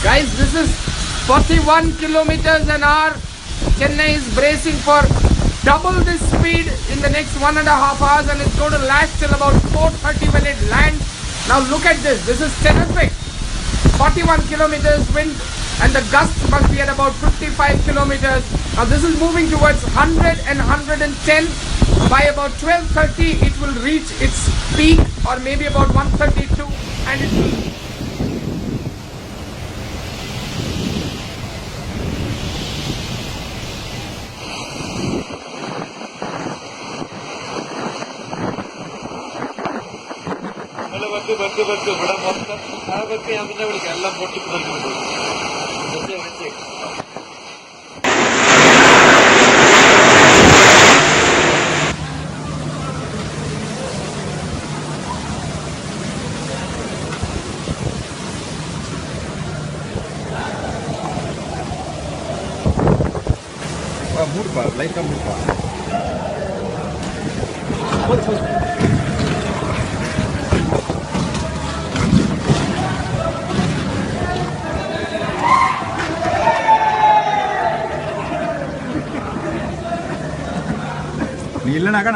Guys, this is 41 kilometers an hour. Chennai is bracing for double this speed in the next 1.5 hours, and it's going to last till about 4:30 when it lands. Now look at this. This is terrific. 41 kilometers wind, and the gust must be at about 55 kilometers. Now this is moving towards 100 and 110. By about 12:30 it will reach its peak, or maybe about 132, and it will ഇവിടെ മൊത്തം അതൊക്കെ ഞാൻ പിന്നെ വിളിക്കാം എല്ലാം പൊട്ടിപ്പിടിക്കുന്നുണ്ട് murpa, lain murpa. Nila na kan,